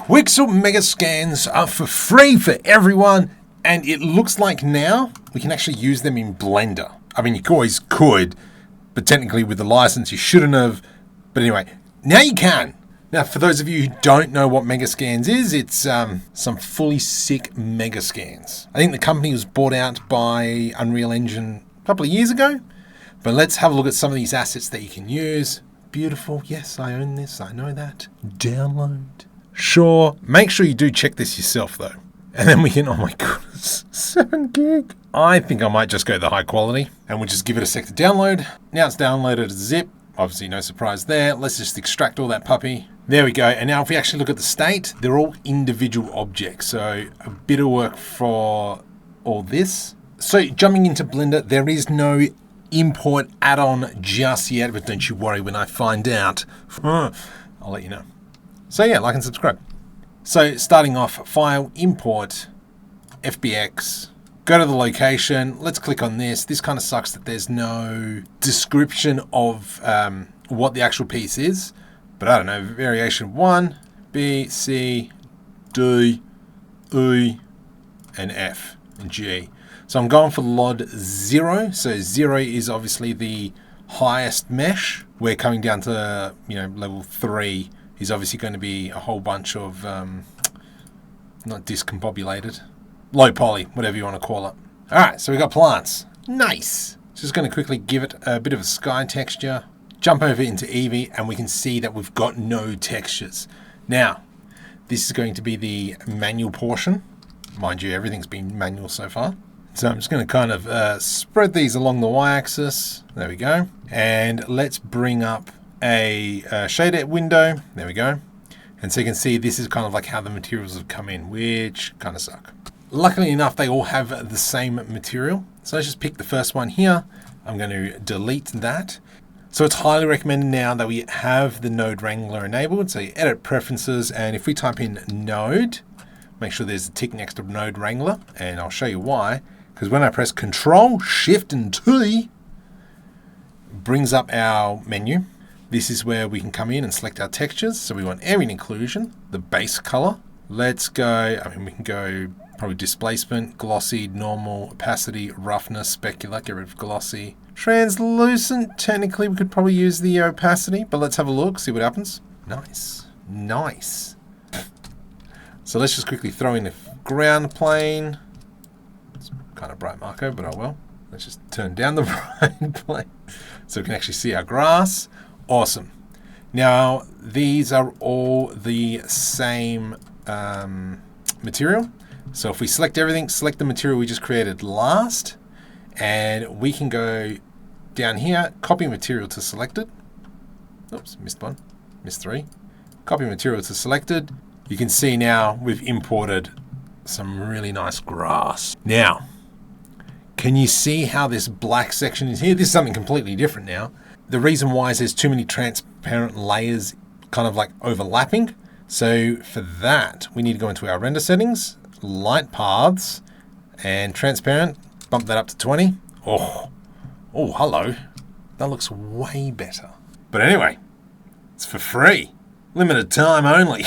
Quixel Megascans are for free for everyone, and it looks like now we can actually use them in Blender. I mean, you always could, but technically with the license you shouldn't have. But anyway, now you can. Now, for those of you who don't know what Megascans is, it's some fully sick Megascans. I think the company was bought out by Unreal Engine a couple of years ago, but let's have a look at some of these assets that you can use. Beautiful. Yes, I own this. I know that. Download. Sure. Make sure you do check this yourself, though. And then we can, oh my goodness, 7 gig. I think I might just go the high quality and we'll just give it a sec to download. Now it's downloaded as zip. Obviously no surprise there. Let's just extract all that puppy. There we go. And now if we actually look at the state, they're all individual objects. So a bit of work for all this. So jumping into Blender, there is no import add-on just yet, but don't you worry, when I find out, I'll let you know. So yeah, like and subscribe. So starting off, file, import, FBX, go to the location. Let's click on this. This kind of sucks that there's no description of what the actual piece is, but I don't know, variation 1, B, C, D, E, and F, and G. So I'm going for LOD 0. So 0 is obviously the highest mesh. We're coming down to, level 3 is obviously going to be a whole bunch of, not discombobulated, low poly, whatever you want to call it. All right, so we got plants. Nice. Just going to quickly give it a bit of a sky texture. Jump over into Eevee, and we can see that we've got no textures. Now, this is going to be the manual portion. Mind you, everything's been manual so far. So I'm just going to kind of spread these along the y-axis. There we go. And let's bring up a shader window. There we go. And so you can see this is kind of like how the materials have come in, which kind of suck. Luckily enough, they all have the same material. So let's just pick the first one here. I'm going to delete that. So it's highly recommended now that we have the Node Wrangler enabled. So you edit preferences, and if we type in Node, make sure there's a tick next to Node Wrangler, and I'll show you why. Because when I press Control, Shift, and T, it brings up our menu. This is where we can come in and select our textures. So we want ambient inclusion, the base color. Let's go, we can go probably displacement, glossy, normal, opacity, roughness, specular, get rid of glossy. Translucent, technically we could probably use the opacity, but let's have a look, see what happens. Nice, nice. So let's just quickly throw in the ground plane. Kind of bright Marco, but oh well. Let's just turn down the bright plane so we can actually see our grass. Awesome. Now these are all the same material. So if we select everything, select the material we just created last, and we can go down here, copy material to selected. Oops, missed one, missed 3. Copy material to selected. You can see now we've imported some really nice grass. Now, can you see how this black section is here? This is something completely different now. The reason why is there's too many transparent layers kind of like overlapping. So for that, we need to go into our render settings, light paths, and transparent, bump that up to 20. Oh, hello. That looks way better. But anyway, it's for free. Limited time only.